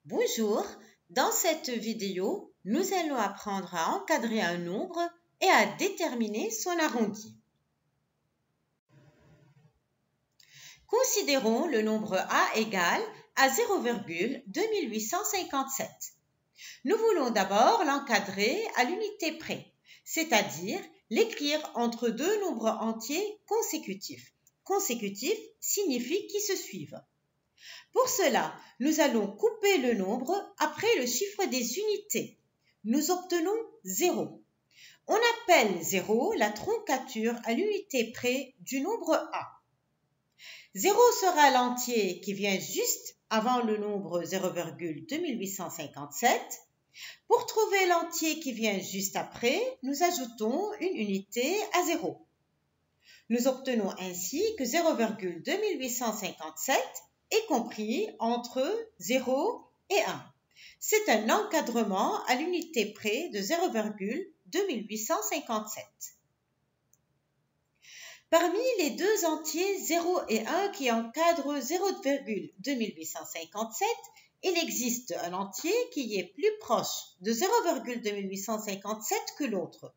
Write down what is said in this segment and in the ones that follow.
Bonjour, dans cette vidéo, nous allons apprendre à encadrer un nombre et à déterminer son arrondi. Considérons le nombre a égal à 0,2857. Nous voulons d'abord l'encadrer à l'unité près, c'est-à-dire l'écrire entre deux nombres entiers consécutifs. Consécutifs signifie qu'ils se suivent. Pour cela, nous allons couper le nombre après le chiffre des unités. Nous obtenons 0. On appelle 0 la troncature à l'unité près du nombre a. 0 sera l'entier qui vient juste avant le nombre 0,2857. Pour trouver l'entier qui vient juste après, nous ajoutons une unité à 0. Nous obtenons ainsi que 0,2857 est compris entre 0 et 1. C'est un encadrement à l'unité près de 0,2857. Parmi les deux entiers 0 et 1 qui encadrent 0,2857, il existe un entier qui est plus proche de 0,2857 que l'autre.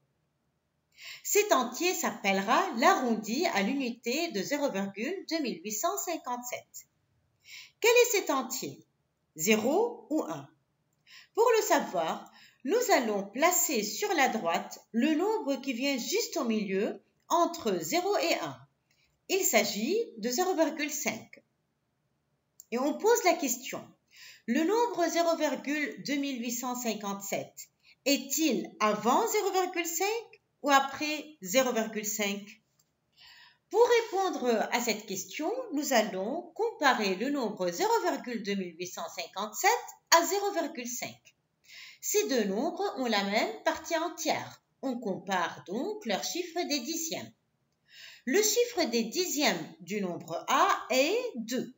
Cet entier s'appellera l'arrondi à l'unité de 0,2857. Quel est cet entier? 0 ou 1? Pour le savoir, nous allons placer sur la droite le nombre qui vient juste au milieu entre 0 et 1. Il s'agit de 0,5. Et on pose la question, le nombre 0,2857 est-il avant 0,5 ou après 0,5? Pour répondre à cette question, nous allons comparer le nombre 0,2857 à 0,5. Ces deux nombres ont la même partie entière. On compare donc leur chiffre des dixièmes. Le chiffre des dixièmes du nombre a est 2.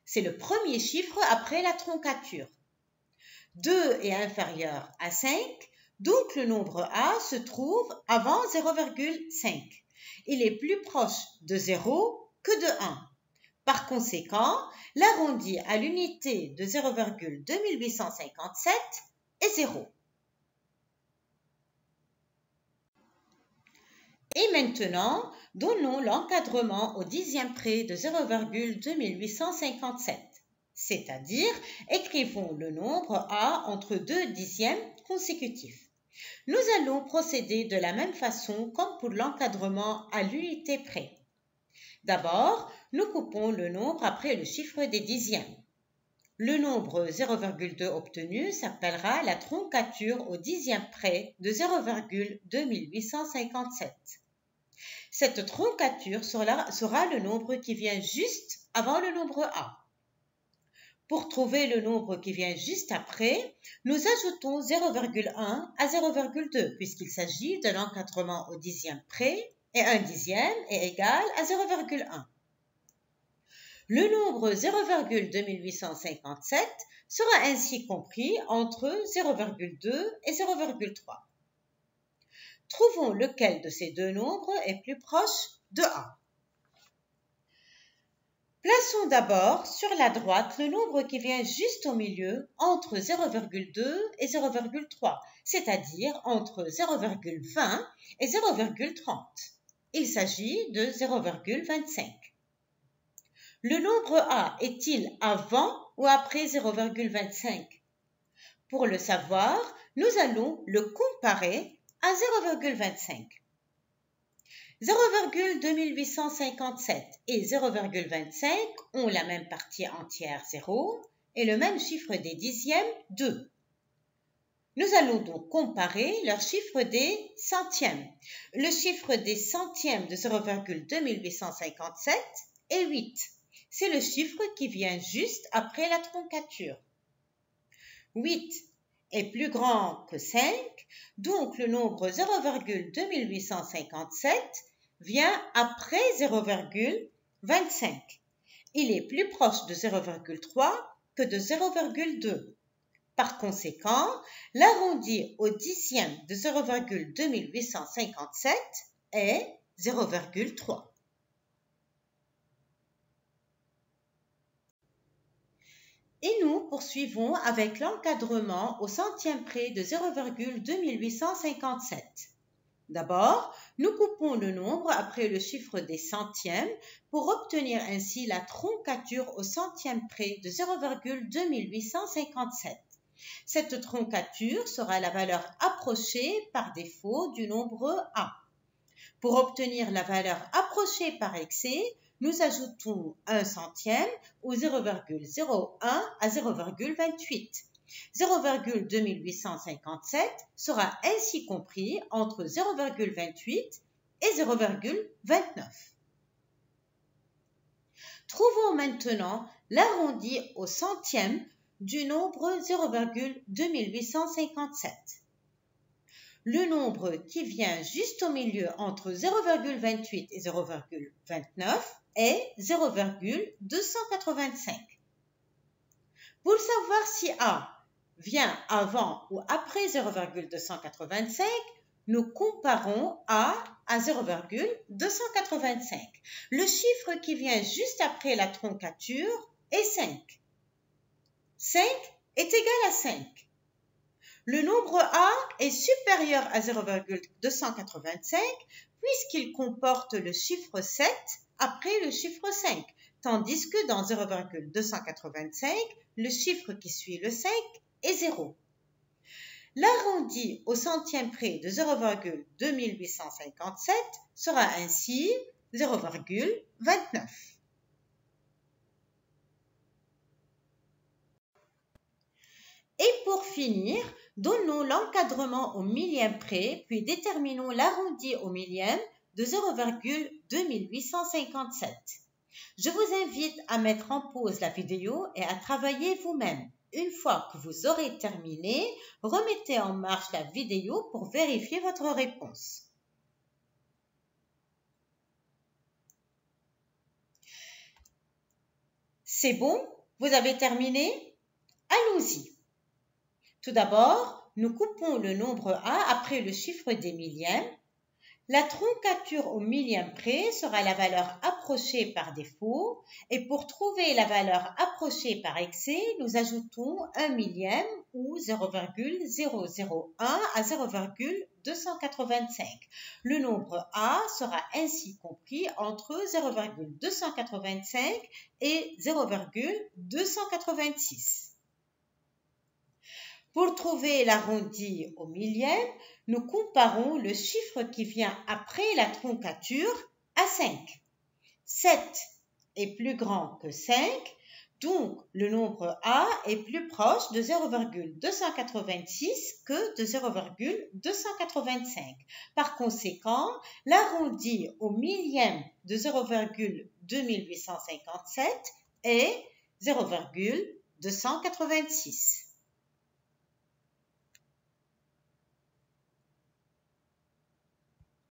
C'est le premier chiffre après la troncature. 2 est inférieur à 5, donc le nombre a se trouve avant 0,5. Il est plus proche de 0 que de 1. Par conséquent, l'arrondi à l'unité de 0,2857 est 0. Et maintenant, donnons l'encadrement au dixième près de 0,2857. C'est-à-dire, écrivons le nombre a entre deux dixièmes consécutifs. Nous allons procéder de la même façon comme pour l'encadrement à l'unité près. D'abord, nous coupons le nombre après le chiffre des dixièmes. Le nombre 0,2 obtenu s'appellera la troncature au dixième près de 0,2857. Cette troncature sera le nombre qui vient juste avant le nombre a. Pour trouver le nombre qui vient juste après, nous ajoutons 0,1 à 0,2 puisqu'il s'agit de l'encadrement au dixième près et un dixième est égal à 0,1. Le nombre 0,2857 sera ainsi compris entre 0,2 et 0,3. Trouvons lequel de ces deux nombres est plus proche de a. Plaçons d'abord sur la droite le nombre qui vient juste au milieu entre 0,2 et 0,3, c'est-à-dire entre 0,20 et 0,30. Il s'agit de 0,25. Le nombre a est-il avant ou après 0,25? Pour le savoir, nous allons le comparer à 0,25. 0,2857 et 0,25 ont la même partie entière 0 et le même chiffre des dixièmes 2. Nous allons donc comparer leur chiffre des centièmes. Le chiffre des centièmes de 0,2857 est 8. C'est le chiffre qui vient juste après la troncature. 8 est plus grand que 5, donc le nombre 0,2857 vient après 0,25. Il est plus proche de 0,3 que de 0,2. Par conséquent, l'arrondi au dixième de 0,2857 est 0,3. Et nous poursuivons avec l'encadrement au centième près de 0,2857. D'abord, nous coupons le nombre après le chiffre des centièmes pour obtenir ainsi la troncature au centième près de 0,2857. Cette troncature sera la valeur approchée par défaut du nombre A. Pour obtenir la valeur approchée par excès, nous ajoutons 1 centième ou 0,01 à 0,28. 0,2857 sera ainsi compris entre 0,28 et 0,29. Trouvons maintenant l'arrondi au centième du nombre 0,2857. Le nombre qui vient juste au milieu entre 0,28 et 0,29 est 0,285. Pour savoir si A vient avant ou après 0,285, nous comparons A à 0,285. Le chiffre qui vient juste après la troncature est 5. 5 est égal à 5. Le nombre A est supérieur à 0,285 puisqu'il comporte le chiffre 7 après le chiffre 5, tandis que dans 0,285, le chiffre qui suit le 5 est 0. L'arrondi au centième près de 0,2857 sera ainsi 0,29. Et pour finir, donnons l'encadrement au millième près, puis déterminons l'arrondi au millième de 0,2857. Je vous invite à mettre en pause la vidéo et à travailler vous-même. Une fois que vous aurez terminé, remettez en marche la vidéo pour vérifier votre réponse. C'est bon? Vous avez terminé? Allons-y. Tout d'abord, nous coupons le nombre A après le chiffre des millièmes. La troncature au millième près sera la valeur approchée par défaut et pour trouver la valeur approchée par excès, nous ajoutons 1 millième ou 0,001 à 0,285. Le nombre A sera ainsi compris entre 0,285 et 0,286. Pour trouver l'arrondi au millième, nous comparons le chiffre qui vient après la troncature à 5. 7 est plus grand que 5, donc le nombre A est plus proche de 0,286 que de 0,285. Par conséquent, l'arrondi au millième de 0,2857 est 0,286.